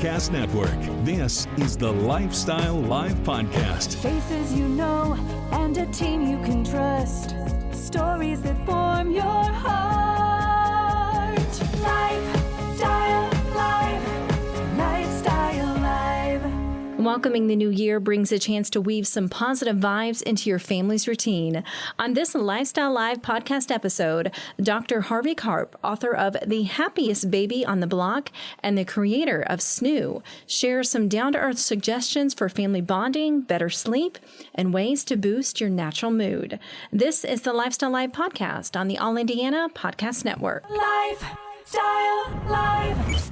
Podcast Network. This is the Lifestyle Live Podcast. Faces you know and a team you can trust. Stories that form your heart. Lifestyle Live. Lifestyle Live. Welcoming the new year brings a chance to weave some positive vibes into your family's routine. On this Lifestyle Live podcast episode, Dr. Harvey Karp, author of The Happiest Baby on the Block and the creator of SNOO, shares some down-to-earth suggestions for family bonding, better sleep, and ways to boost your natural mood. This is the Lifestyle Live podcast on the All Indiana Podcast Network. Lifestyle Live.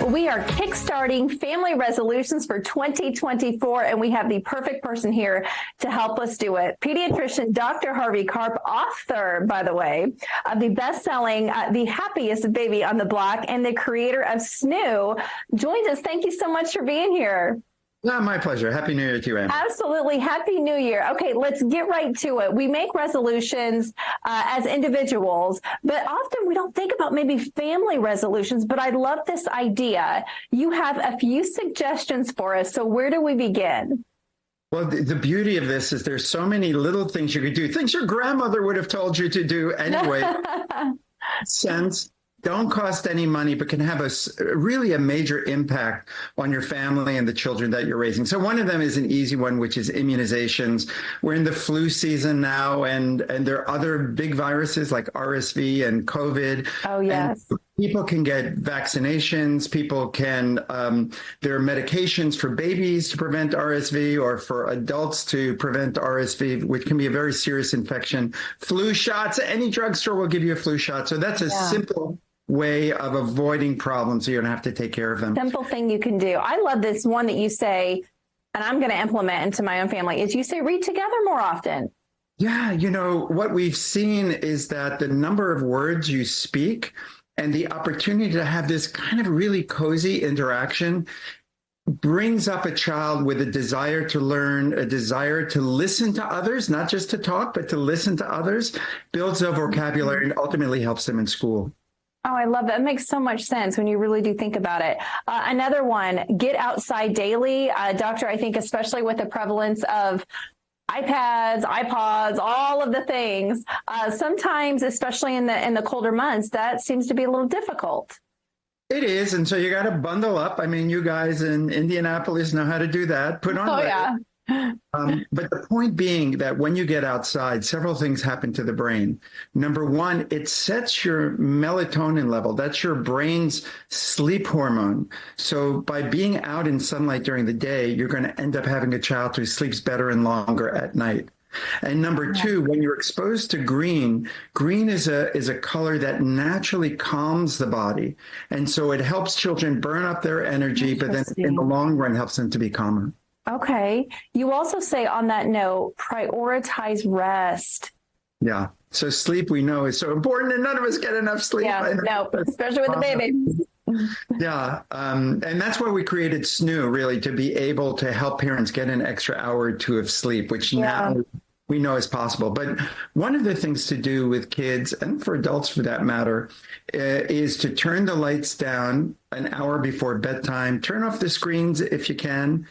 We are kickstarting family resolutions for 2024, and we have the perfect person here to help us do it. Pediatrician Dr. Harvey Karp, author, by the way, of the best-selling The Happiest Baby on the Block and the creator of SNOO, joins us. Thank you so much for being here. My pleasure. Happy New Year to you, Anne. Absolutely. Happy New Year. Okay, let's get right to it. We make resolutions as individuals, but often we don't think about maybe family resolutions, but I love this idea. You have a few suggestions for us. So where do we begin? Well, the beauty of this is there's so many little things you could do, things your grandmother would have told you to do anyway. Don't cost any money, but can have really a major impact on your family and the children that you're raising. So one of them is an easy one, which is immunizations. We're in the flu season now, and there are other big viruses like RSV and COVID. Oh, yes. And people can get vaccinations. People can, there are medications for babies to prevent RSV or for adults to prevent RSV, which can be a very serious infection. Flu shots, any drugstore will give you a flu shot. So that's a simple way of avoiding problems so you don't have to take care of them. Simple thing you can do. I love this one that you say, and I'm going to implement into my own family, is you say read together more often. Yeah, what we've seen is that the number of words you speak and the opportunity to have this kind of really cozy interaction brings up a child with a desire to learn, a desire to listen to others, not just to talk, but to listen to others, builds their vocabulary, and ultimately helps them in school. Oh, I love that. It makes so much sense when you really do think about it. Another one, get outside daily. Doctor, I think especially with the prevalence of iPads, iPods, all of the things, sometimes, especially in the colder months, that seems to be a little difficult. It is. And so you got to bundle up. I mean, you guys in Indianapolis know how to do that. Put on. Oh, yeah. But the point being that when you get outside, several things happen to the brain. Number one, it sets your melatonin level. That's your brain's sleep hormone. So by being out in sunlight during the day, you're going to end up having a child who sleeps better and longer at night. And number two, when you're exposed to green is a color that naturally calms the body. And so it helps children burn up their energy, but then in the long run helps them to be calmer. Okay. You also say on that note, prioritize rest. Yeah. So sleep, we know, is so important, and none of us get enough sleep. Yeah, no, especially with the baby. Yeah. And that's why we created SNOO, really, to be able to help parents get an extra hour or two of sleep, which now we know is possible. But one of the things to do with kids, and for adults for that matter, is to turn the lights down an hour before bedtime, turn off the screens if you can,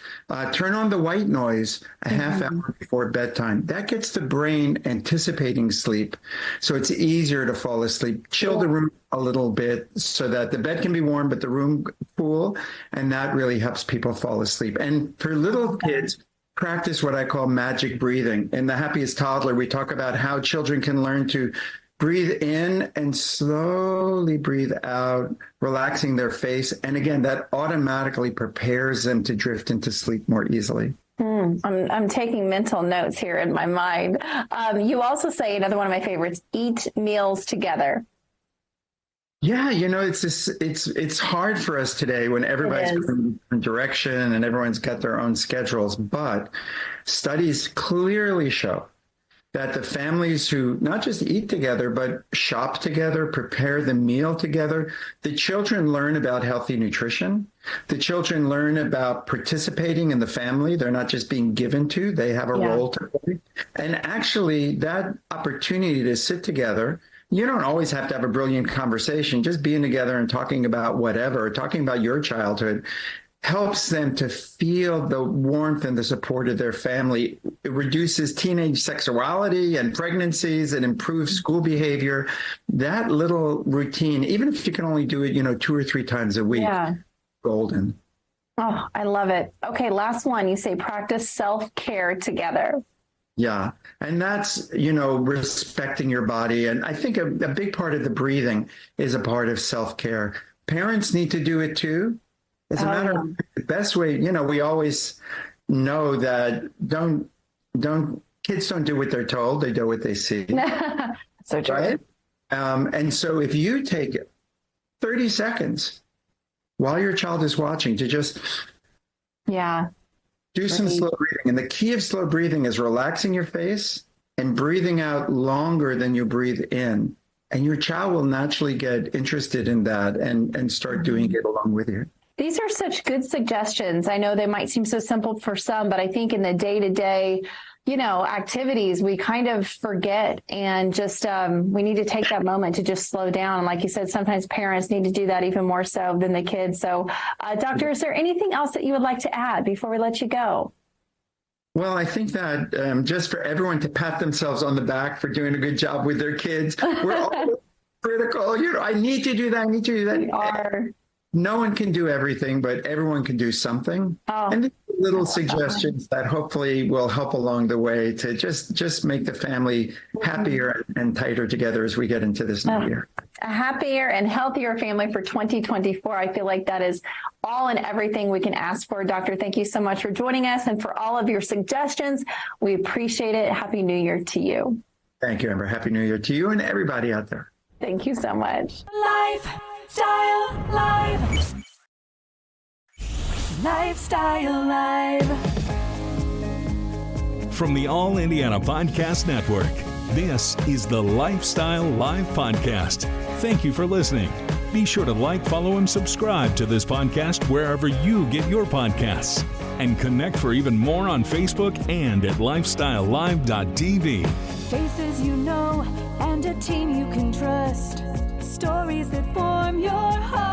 turn on the white noise a half hour before bedtime. That gets the brain anticipating sleep, so it's easier to fall asleep. Chill the room a little bit so that the bed can be warm, but the room cool, and that really helps people fall asleep. And for little kids, practice what I call magic breathing. In The Happiest Toddler, we talk about how children can learn to breathe in and slowly breathe out, relaxing their face. And again, that automatically prepares them to drift into sleep more easily. I'm taking mental notes here in my mind. You also say, another one of my favorites, eat meals together. Yeah, it's hard for us today when everybody's going in a different direction and everyone's got their own schedules. But studies clearly show that the families who not just eat together, but shop together, prepare the meal together, the children learn about healthy nutrition. The children learn about participating in the family. They're not just being given to, they have a role to play. And actually that opportunity to sit together, you don't always have to have a brilliant conversation. Just being together and talking about whatever, talking about your childhood, helps them to feel the warmth and the support of their family. It reduces teenage sexuality and pregnancies and improves school behavior. That little routine, even if you can only do it, 2 or 3 times a week, golden. Oh, I love it. Okay, last one. You say practice self-care together. Yeah. And that's, respecting your body. And I think a big part of the breathing is a part of self-care. Parents need to do it too. As a matter of the best way, we always know that kids don't do what they're told. They do what they see. So true. Right? And so if you take 30 seconds while your child is watching to just do some slow breathing. And the key of slow breathing is relaxing your face and breathing out longer than you breathe in. And your child will naturally get interested in that and start doing it along with you. These are such good suggestions. I know they might seem so simple for some, but I think in the day-to-day, activities, we kind of forget and just we need to take that moment to just slow down. And like you said, sometimes parents need to do that even more so than the kids. So, Doctor, is there anything else that you would like to add before we let you go? Well, I think that just for everyone to pat themselves on the back for doing a good job with their kids, we're all critical. I need to do that. I need to do that. We are. No one can do everything, but everyone can do something. And little suggestions that hopefully will help along the way to just make the family happier and tighter together as we get into this new year. A happier and healthier family for 2024. I feel like that is all and everything we can ask for. Doctor, thank you so much for joining us and for all of your suggestions. We appreciate it. Happy New Year to you. Thank you, Amber. Happy New Year to you and everybody out there. Thank you so much. Lifestyle Live. Lifestyle Live. From the All Indiana Podcast Network, this is the Lifestyle Live Podcast. Thank you for listening. Be sure to like, follow, and subscribe to this podcast wherever you get your podcasts. And connect for even more on Facebook and at lifestylelive.tv. Faces you know and a team you can trust. Stories that form your heart.